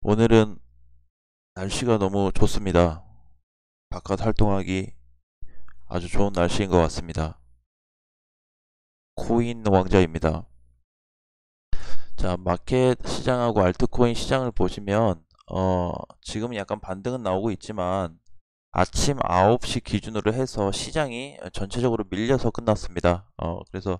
오늘은 날씨가 너무 좋습니다. 바깥 활동하기 아주 좋은 날씨인 것 같습니다. 코인 왕자입니다. 자, 마켓 시장하고 알트코인 시장을 보시면 지금 약간 반등은 나오고 있지만 아침 9시 기준으로 해서 시장이 전체적으로 밀려서 끝났습니다. 그래서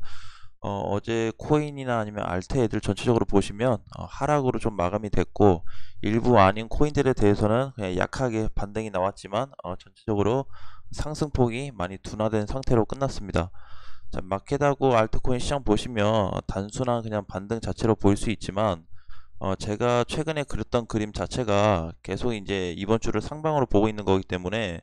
어제 코인이나 아니면 알트 애들 전체적으로 보시면 하락으로 좀 마감이 됐고, 일부 아닌 코인들에 대해서는 그냥 약하게 반등이 나왔지만 전체적으로 상승폭이 많이 둔화된 상태로 끝났습니다. 자, 마켓하고 알트코인 시장 보시면 단순한 그냥 반등 자체로 보일 수 있지만 제가 최근에 그렸던 그림 자체가 계속 이제 이번 주를 상방으로 보고 있는 거기 때문에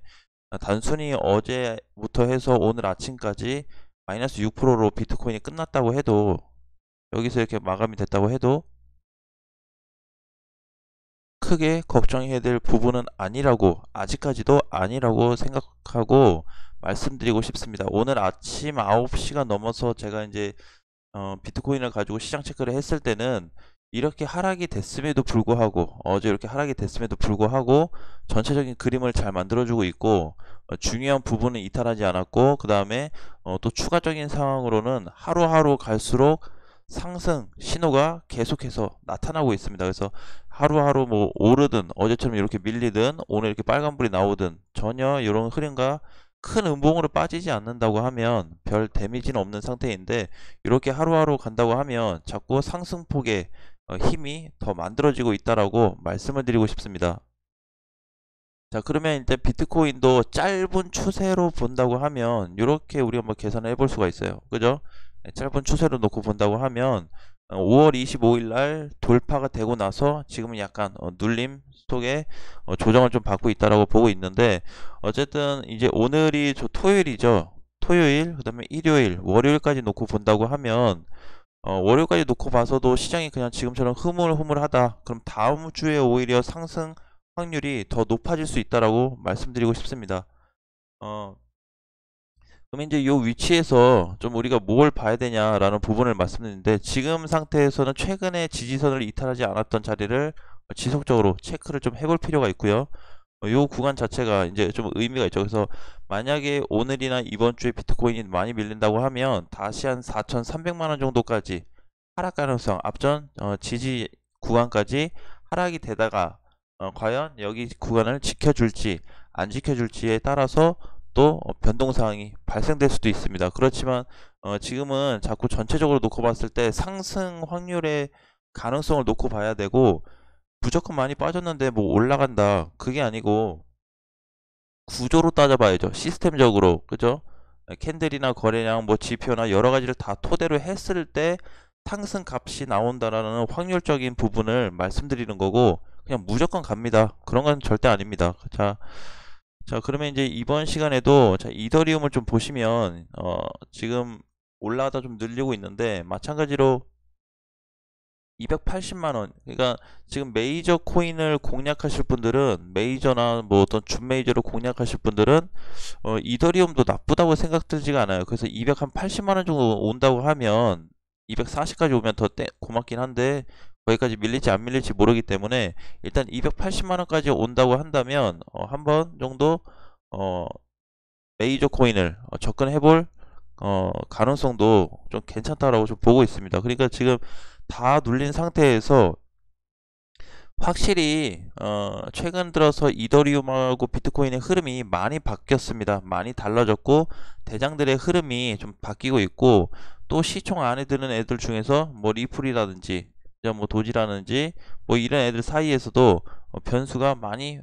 단순히 어제부터 해서 오늘 아침까지 마이너스 6%로 비트코인이 끝났다고 해도, 여기서 이렇게 마감이 됐다고 해도 크게 걱정해야 될 부분은 아니라고, 아직까지도 아니라고 생각하고 말씀드리고 싶습니다. 오늘 아침 9시가 넘어서 제가 이제 비트코인을 가지고 시장 체크를 했을 때는 이렇게 하락이 됐음에도 불구하고, 어제 이렇게 하락이 됐음에도 불구하고 전체적인 그림을 잘 만들어주고 있고, 중요한 부분은 이탈하지 않았고, 그 다음에 또 추가적인 상황으로는 하루하루 갈수록 상승 신호가 계속해서 나타나고 있습니다. 그래서 하루하루 뭐 오르든 어제처럼 이렇게 밀리든 오늘 이렇게 빨간불이 나오든 전혀 이런 흐름과 큰 음봉으로 빠지지 않는다고 하면 별 데미지는 없는 상태인데, 이렇게 하루하루 간다고 하면 자꾸 상승폭의 힘이 더 만들어지고 있다라고 말씀을 드리고 싶습니다. 자, 그러면 일단 비트코인도 짧은 추세로 본다고 하면 이렇게 우리가 한번 계산을 해볼 수가 있어요. 그죠? 짧은 추세로 놓고 본다고 하면 5월 25일 날 돌파가 되고 나서 지금은 약간 눌림 속에 조정을 좀 받고 있다라고 보고 있는데, 어쨌든 이제 오늘이 토요일이죠. 토요일, 그 다음에 일요일, 월요일까지 놓고 본다고 하면 월요일까지 놓고 봐서도 시장이 그냥 지금처럼 흐물흐물하다, 그럼 다음 주에 오히려 상승 확률이 더 높아질 수 있다라고 말씀드리고 싶습니다. 어, 그럼 이제 이 위치에서 좀 우리가 뭘 봐야 되냐라는 부분을 말씀드리는데, 지금 상태에서는 최근에 지지선을 이탈하지 않았던 자리를 지속적으로 체크를 좀 해볼 필요가 있고요. 이 구간 자체가 이제 좀 의미가 있죠. 그래서 만약에 오늘이나 이번 주에 비트코인이 많이 밀린다고 하면 다시 한 4,300만 원 정도까지 하락 가능성, 앞전 지지 구간까지 하락이 되다가 과연 여기 구간을 지켜줄지 안 지켜줄지에 따라서 또 변동사항이 발생될 수도 있습니다. 그렇지만 지금은 자꾸 전체적으로 놓고 봤을 때 상승 확률의 가능성을 놓고 봐야 되고, 무조건 많이 빠졌는데 뭐 올라간다, 그게 아니고 구조로 따져봐야죠. 시스템적으로. 그죠? 캔들이나 거래량, 뭐 지표나 여러 가지를 다 토대로 했을 때 상승 값이 나온다라는 확률적인 부분을 말씀드리는 거고, 그냥 무조건 갑니다, 그런 건 절대 아닙니다. 자, 그러면 이제 이번 시간에도 자, 이더리움을 좀 보시면 지금 올라가다 좀 늘리고 있는데, 마찬가지로 280만원, 그러니까 지금 메이저 코인을 공략하실 분들은, 메이저나 뭐 어떤 준메이저를 공략하실 분들은 이더리움도 나쁘다고 생각 들지가 않아요. 그래서 280만원 정도 온다고 하면 240까지 오면 더 고맙긴 한데, 거기까지 밀릴지 안 밀릴지 모르기 때문에 일단 280만원까지 온다고 한다면 한 번 정도 메이저 코인을 접근해볼 가능성도 좀 괜찮다라고 좀 보고 있습니다. 그러니까 지금 다 눌린 상태에서 확실히 최근 들어서 이더리움하고 비트코인의 흐름이 많이 바뀌었습니다. 많이 달라졌고 대장들의 흐름이 좀 바뀌고 있고, 또 시총 안에 드는 애들 중에서 뭐 리플이라든지 뭐 도지라든지 뭐 이런 애들 사이에서도 변수가 많이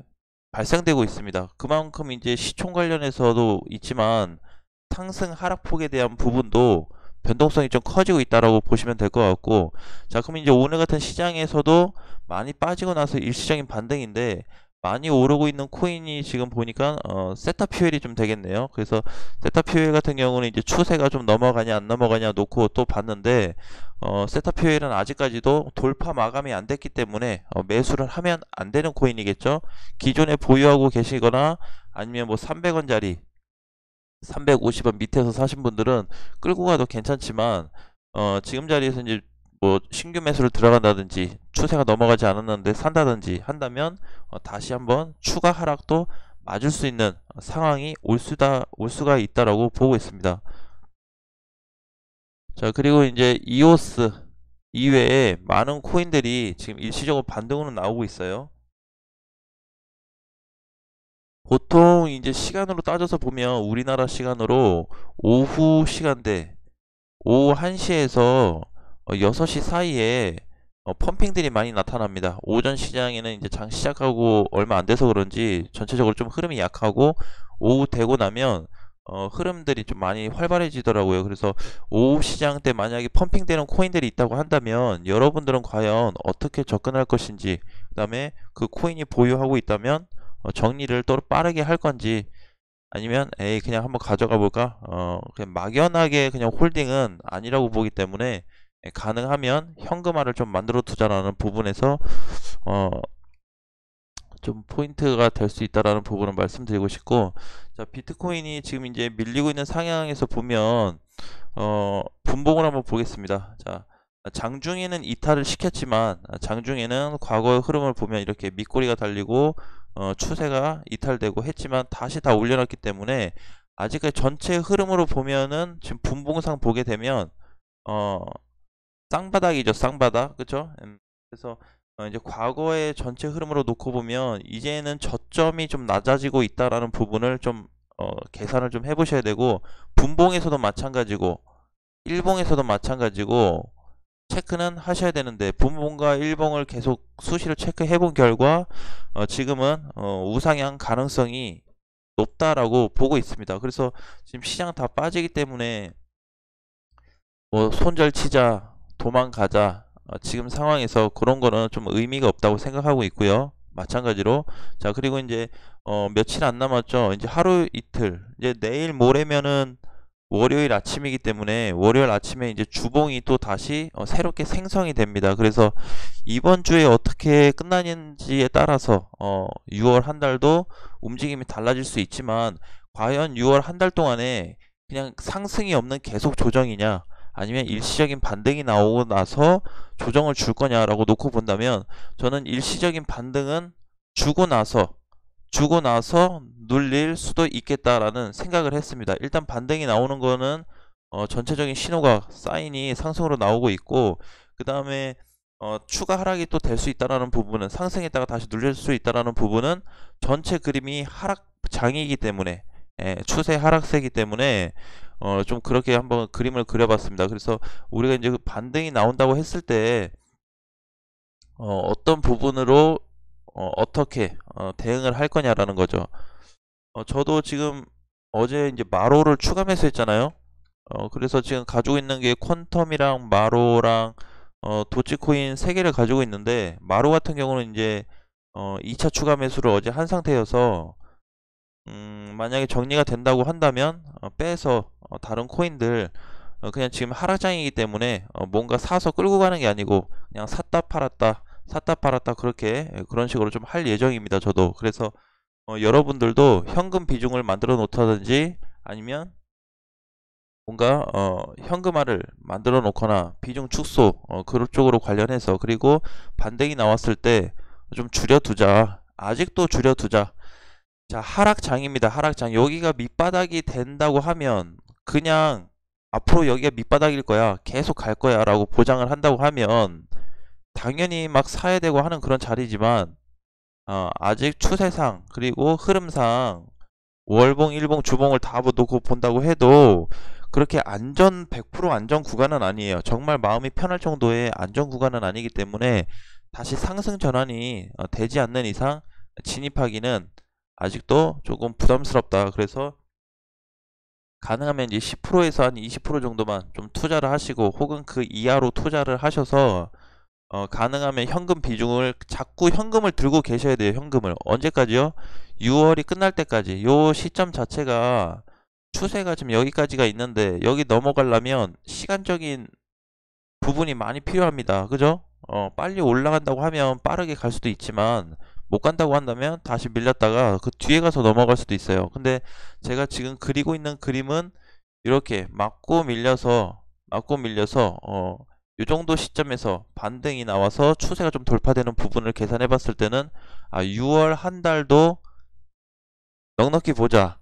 발생되고 있습니다. 그만큼 이제 시총 관련해서도 있지만 상승 하락폭에 대한 부분도 변동성이 좀 커지고 있다라고 보시면 될 것 같고, 자, 그럼 이제 오늘 같은 시장에서도 많이 빠지고 나서 일시적인 반등인데, 많이 오르고 있는 코인이 지금 보니까 세타퓨엘이 좀 되겠네요. 그래서 세타퓨엘 같은 경우는 이제 추세가 좀 넘어가냐 안 넘어가냐 놓고 또 봤는데, 세타퓨엘은 아직까지도 돌파 마감이 안 됐기 때문에 매수를 하면 안 되는 코인이겠죠. 기존에 보유하고 계시거나 아니면 뭐 300원짜리 350원 밑에서 사신 분들은 끌고 가도 괜찮지만 지금 자리에서 이제 뭐 신규 매수를 들어간다든지 추세가 넘어가지 않았는데 산다든지 한다면 다시 한번 추가 하락도 맞을 수 있는 상황이 올 수가 있다라고 보고 있습니다. 자, 그리고 이제 이오스 이외에 많은 코인들이 지금 일시적으로 반등으로 나오고 있어요. 보통 이제 시간으로 따져서 보면 우리나라 시간으로 오후 시간대 오후 1시에서 6시 사이에 펌핑들이 많이 나타납니다. 오전 시장에는 이제 장 시작하고 얼마 안 돼서 그런지 전체적으로 좀 흐름이 약하고 오후 되고 나면 흐름들이 좀 많이 활발해지더라고요. 그래서 오후 시장 때 만약에 펌핑되는 코인들이 있다고 한다면 여러분들은 과연 어떻게 접근할 것인지, 그 다음에 그 코인이 보유하고 있다면 정리를 또 빠르게 할 건지, 아니면 에이 그냥 한번 가져가 볼까, 그냥 막연하게 그냥 홀딩은 아니라고 보기 때문에 가능하면 현금화를 좀 만들어 두자라는 부분에서 좀 포인트가 될 수 있다라는 부분을 말씀드리고 싶고, 자, 비트코인이 지금 이제 밀리고 있는 상황에서 보면 분봉을 한번 보겠습니다. 자, 장중에는 이탈을 시켰지만 장중에는 과거의 흐름을 보면 이렇게 밑꼬리가 달리고 추세가 이탈되고 했지만 다시 다 올려놨기 때문에 아직까지 전체 흐름으로 보면은 지금 분봉상 보게 되면 쌍바닥이죠. 쌍바닥, 그쵸? 그래서 이제 과거의 전체 흐름으로 놓고 보면 이제는 저점이 좀 낮아지고 있다라는 부분을 좀 계산을 좀 해보셔야 되고, 분봉에서도 마찬가지고 일봉에서도 마찬가지고 체크는 하셔야 되는데, 분봉과 일봉을 계속 수시로 체크해 본 결과 지금은 우상향 가능성이 높다라고 보고 있습니다. 그래서 지금 시장 다 빠지기 때문에 뭐 손절 치자, 도망가자, 지금 상황에서 그런 거는 좀 의미가 없다고 생각하고 있고요. 마찬가지로, 자, 그리고 이제 며칠 안 남았죠. 이제 하루 이틀, 이제 내일 모레면은 월요일 아침이기 때문에 월요일 아침에 이제 주봉이 또 다시 새롭게 생성이 됩니다. 그래서 이번 주에 어떻게 끝나는지에 따라서 6월 한 달도 움직임이 달라질 수 있지만, 과연 6월 한 달 동안에 그냥 상승이 없는 계속 조정이냐, 아니면 일시적인 반등이 나오고 나서 조정을 줄 거냐라고 놓고 본다면, 저는 일시적인 반등은 주고 나서 눌릴 수도 있겠다라는 생각을 했습니다. 일단 반등이 나오는 거는 전체적인 신호가 사인이 상승으로 나오고 있고, 그 다음에 추가 하락이 또 될 수 있다라는 부분은, 상승했다가 다시 눌릴 수 있다라는 부분은 전체 그림이 하락장이기 때문에, 추세 하락세이기 때문에 좀 그렇게 한번 그림을 그려봤습니다. 그래서 우리가 이제 그 반등이 나온다고 했을 때 어떤 부분으로 어떻게 대응을 할 거냐라는 거죠. 저도 지금 어제 이제 마로를 추가 매수했잖아요. 그래서 지금 가지고 있는 게 퀀텀이랑 마로랑 도치코인 3개를 가지고 있는데, 마로 같은 경우는 이제 2차 추가 매수를 어제 한 상태여서 만약에 정리가 된다고 한다면 빼서 다른 코인들, 그냥 지금 하락장이기 때문에 뭔가 사서 끌고 가는 게 아니고 그냥 샀다 팔았다 그렇게, 그런 식으로 좀 할 예정입니다. 저도. 그래서 여러분들도 현금 비중을 만들어 놓다든지, 아니면 뭔가 현금화를 만들어 놓거나 비중 축소 그런 쪽으로 관련해서, 그리고 반등이 나왔을 때 좀 줄여두자, 아직도 줄여두자. 자, 하락장입니다. 하락장. 여기가 밑바닥이 된다고 하면, 그냥 앞으로 여기가 밑바닥일 거야, 계속 갈 거야 라고 보장을 한다고 하면 당연히 막 사야 되고 하는 그런 자리지만, 아직 추세상 그리고 흐름상 월봉, 일봉, 주봉을 다 놓고 본다고 해도 그렇게 100% 안전 구간은 아니에요. 정말 마음이 편할 정도의 안전 구간은 아니기 때문에, 다시 상승 전환이 되지 않는 이상 진입하기는 아직도 조금 부담스럽다. 그래서 가능하면 이제 10%에서 한 20% 정도만 좀 투자를 하시고, 혹은 그 이하로 투자를 하셔서 가능하면 현금 비중을, 자꾸 현금을 들고 계셔야 돼요. 현금을 언제까지요? 6월이 끝날 때까지. 요 시점 자체가 추세가 지금 여기까지가 있는데, 여기 넘어가려면 시간적인 부분이 많이 필요합니다. 그죠? 빨리 올라간다고 하면 빠르게 갈 수도 있지만, 못 간다고 한다면 다시 밀렸다가 그 뒤에 가서 넘어갈 수도 있어요. 근데 제가 지금 그리고 있는 그림은 이렇게 맞고 밀려서 이 정도 시점에서 반등이 나와서 추세가 좀 돌파되는 부분을 계산해 봤을 때는 6월 한 달도 넉넉히 보자.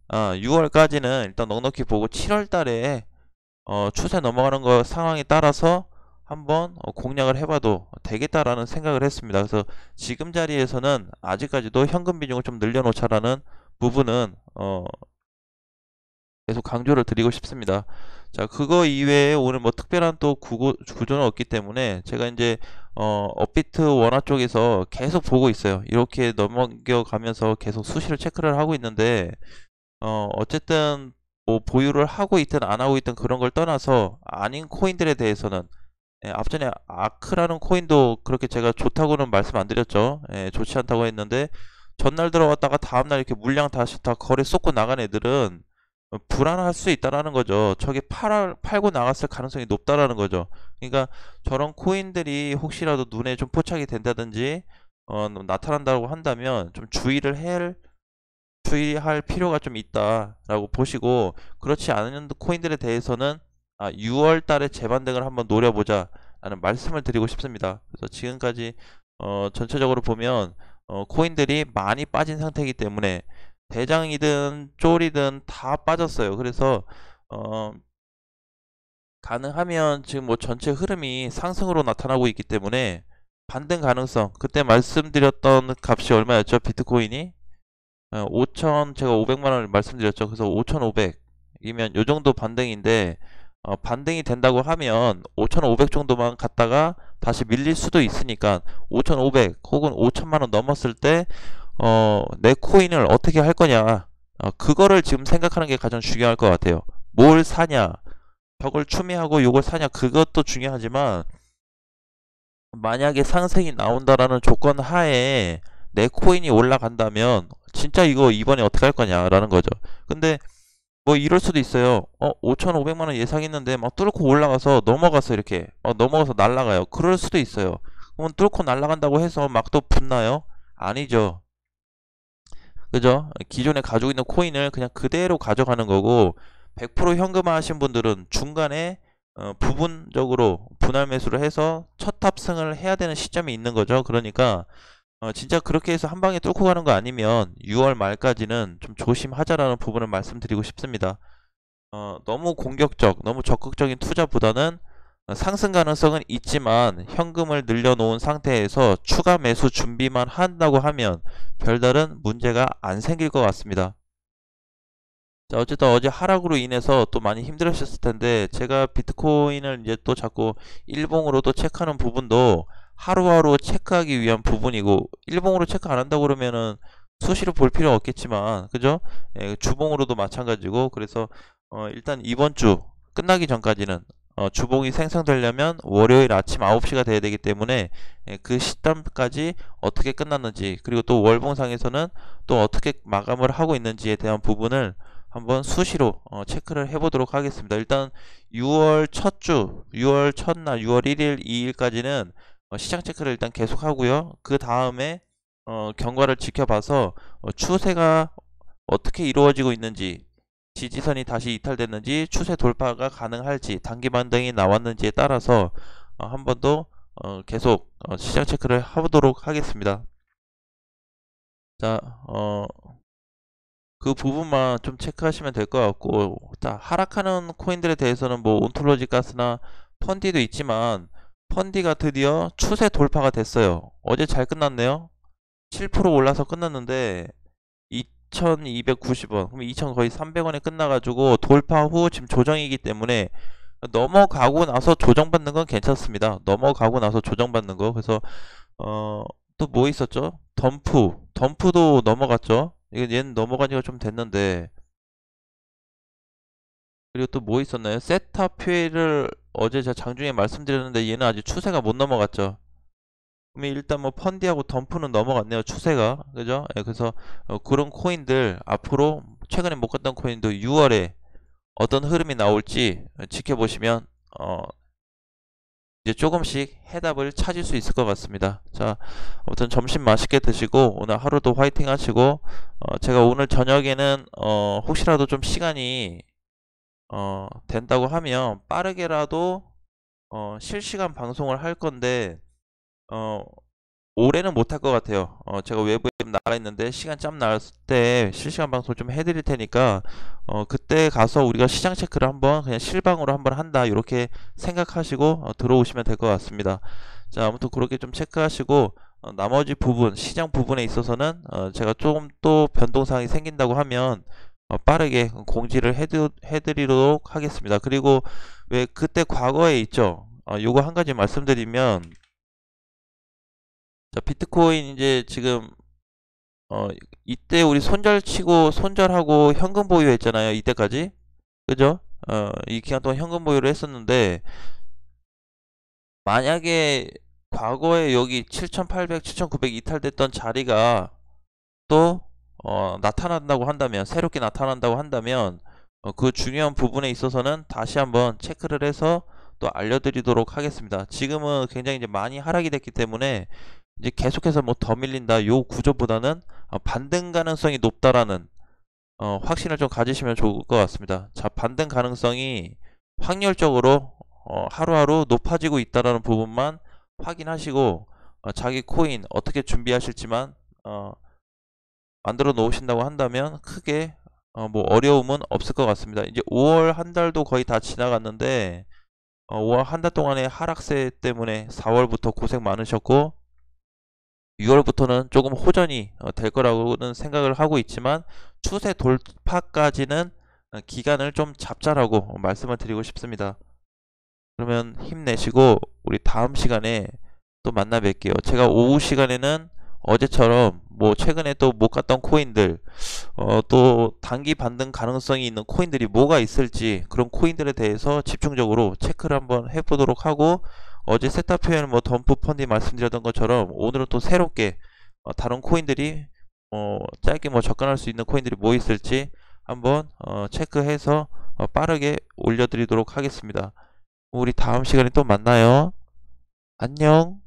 6월까지는 일단 넉넉히 보고 7월 달에 추세 넘어가는 거 상황에 따라서 한번 공략을 해봐도 되겠다라는 생각을 했습니다. 그래서 지금 자리에서는 아직까지도 현금 비중을 좀 늘려놓자라는 부분은 계속 강조를 드리고 싶습니다. 자, 그거 이외에 오늘 뭐 특별한 또 구조는 없기 때문에 제가 이제 업비트 원화 쪽에서 계속 보고 있어요. 이렇게 넘어가면서 계속 수시로 체크를 하고 있는데 어쨌든 뭐 보유를 하고 있든 안 하고 있든 그런 걸 떠나서 아닌 코인들에 대해서는 앞전에 아크라는 코인도 그렇게 제가 좋다고는 말씀 안 드렸죠. 좋지 않다고 했는데 전날 들어갔다가 다음날 이렇게 물량 다시 다 거래 쏟고 나간 애들은 불안할 수 있다라는 거죠. 저게 팔고 나갔을 가능성이 높다라는 거죠. 그러니까 저런 코인들이 혹시라도 눈에 좀 포착이 된다든지 나타난다고 한다면 좀 주의할 필요가 좀 있다라고 보시고, 그렇지 않은 코인들에 대해서는 6월 달에 재반등을 한번 노려보자 라는 말씀을 드리고 싶습니다. 그래서 지금까지 전체적으로 보면 코인들이 많이 빠진 상태이기 때문에 대장이든 쫄이든 다 빠졌어요. 그래서 가능하면 지금 뭐 전체 흐름이 상승으로 나타나고 있기 때문에 반등 가능성, 그때 말씀드렸던 값이 얼마였죠? 비트코인이 5천, 제가 500만원을 말씀드렸죠. 그래서 5,500이면 요 정도 반등인데 반등이 된다고 하면 5,500 정도만 갔다가 다시 밀릴 수도 있으니까 5,500 혹은 5천만원 넘었을 때 내 코인을 어떻게 할 거냐, 그거를 지금 생각하는 게 가장 중요할 것 같아요. 뭘 사냐, 저걸 추미하고 요걸 사냐, 그것도 중요하지만 만약에 상승이 나온다라는 조건 하에 내 코인이 올라간다면 진짜 이거 이번에 어떻게 할 거냐라는 거죠. 근데 뭐 이럴 수도 있어요. 5,500만원 예상했는데 막 뚫고 올라가서 넘어가서 이렇게 넘어가서 날아가요. 그럴 수도 있어요. 그러면 뚫고 날아간다고 해서 막 또 붙나요? 아니죠. 그죠? 기존에 가지고 있는 코인을 그냥 그대로 가져가는 거고, 100% 현금화 하신 분들은 중간에 부분적으로 분할 매수를 해서 첫 탑승을 해야 되는 시점이 있는 거죠. 그러니까 진짜 그렇게 해서 한 방에 뚫고 가는 거 아니면 6월 말까지는 좀 조심하자라는 부분을 말씀드리고 싶습니다. 너무 공격적, 너무 적극적인 투자보다는 상승 가능성은 있지만 현금을 늘려놓은 상태에서 추가 매수 준비만 한다고 하면 별다른 문제가 안 생길 것 같습니다. 자, 어쨌든 어제 하락으로 인해서 또 많이 힘들으셨을 텐데, 제가 비트코인을 이제 또 자꾸 일봉으로 또 체크하는 부분도 하루하루 체크하기 위한 부분이고, 일봉으로 체크 안 한다고 그러면은 수시로 볼 필요 없겠지만, 그죠? 주봉으로도 마찬가지고, 그래서 일단 이번 주 끝나기 전까지는 주봉이 생성되려면 월요일 아침 9시가 돼야 되기 때문에 그 시점까지 어떻게 끝났는지, 그리고 또 월봉상에서는 또 어떻게 마감을 하고 있는지에 대한 부분을 한번 수시로 체크를 해보도록 하겠습니다. 일단 6월 첫 주, 6월 첫날, 6월 1일, 2일까지는 시장 체크를 일단 계속 하고요. 그 다음에 경과를 지켜봐서 추세가 어떻게 이루어지고 있는지, 지지선이 다시 이탈됐는지, 추세 돌파가 가능할지, 단기 반등이 나왔는지에 따라서 한 번 더 계속 시장 체크를 해보도록 하겠습니다. 자, 그 부분만 좀 체크하시면 될 것 같고, 하락하는 코인들에 대해서는 뭐 온톨로지 가스나 펀디도 있지만, 펀디가 드디어 추세 돌파가 됐어요. 어제 잘 끝났네요. 7% 올라서 끝났는데 2,290원, 그럼 2,000 거의 300원에 끝나가지고 돌파 후 지금 조정이기 때문에 넘어가고 나서 조정받는 건 괜찮습니다. 넘어가고 나서 조정받는 거. 그래서 또 뭐 있었죠? 덤프도 넘어갔죠. 얘는 넘어간 지가 좀 됐는데, 그리고 또 뭐 있었나요? 세타퓨엘을 어제 제가 장중에 말씀드렸는데 얘는 아직 추세가 못 넘어갔죠. 그러면 일단 뭐 펀디하고 덤프는 넘어갔네요, 추세가. 그죠? 그래서 그런 코인들 앞으로 최근에 못 갔던 코인도 6월에 어떤 흐름이 나올지 지켜보시면 이제 조금씩 해답을 찾을 수 있을 것 같습니다. 자, 아무튼 점심 맛있게 드시고 오늘 하루도 화이팅 하시고, 제가 오늘 저녁에는 혹시라도 좀 시간이 된다고 하면 빠르게라도 실시간 방송을 할 건데 올해는 못할 것 같아요. 제가 외부에 좀 나가 있는데 시간 짬 나왔을 때 실시간 방송 좀 해드릴 테니까 그때 가서 우리가 시장 체크를 한번 그냥 실방으로 한번 한다 이렇게 생각하시고 들어오시면 될 것 같습니다. 자, 아무튼 그렇게 좀 체크하시고 나머지 부분 시장 부분에 있어서는 제가 조금 또 변동사항이 생긴다고 하면 빠르게 공지를 해드리도록 하겠습니다. 그리고 왜 그때 과거에 있죠. 요거 한 가지 말씀드리면, 자, 비트코인 이제 지금 이때 우리 손절치고 손절하고 현금 보유했잖아요. 이때까지. 그죠? 이 기간 동안 현금 보유를 했었는데, 만약에 과거에 여기 7,800, 7,900 이탈됐던 자리가 또 나타난다고 한다면, 새롭게 나타난다고 한다면 그 중요한 부분에 있어서는 다시 한번 체크를 해서 또 알려드리도록 하겠습니다. 지금은 굉장히 이제 많이 하락이 됐기 때문에 이제 계속해서 뭐 더 밀린다 요 구조보다는 반등 가능성이 높다라는 확신을 좀 가지시면 좋을 것 같습니다. 자, 반등 가능성이 확률적으로 하루하루 높아지고 있다라는 부분만 확인하시고 자기 코인 어떻게 준비하실지만 만들어 놓으신다고 한다면 크게 뭐 어려움은 없을 것 같습니다. 이제 5월 한 달도 거의 다 지나갔는데 5월 한 달 동안의 하락세 때문에 4월부터 고생 많으셨고 6월부터는 조금 호전이 될 거라고는 생각을 하고 있지만 추세 돌파까지는 기간을 좀 잡자라고 말씀을 드리고 싶습니다. 그러면 힘내시고 우리 다음 시간에 또 만나 뵐게요. 제가 오후 시간에는 어제처럼 뭐 최근에 또 못 갔던 코인들 또 단기 반등 가능성이 있는 코인들이 뭐가 있을지 그런 코인들에 대해서 집중적으로 체크를 한번 해보도록 하고 어제 세타표에는 뭐 덤프 펀딩 말씀드렸던 것처럼 오늘은 또 새롭게 다른 코인들이 짧게 뭐 접근할 수 있는 코인들이 뭐 있을지 한번 체크해서 빠르게 올려드리도록 하겠습니다. 우리 다음 시간에 또 만나요. 안녕.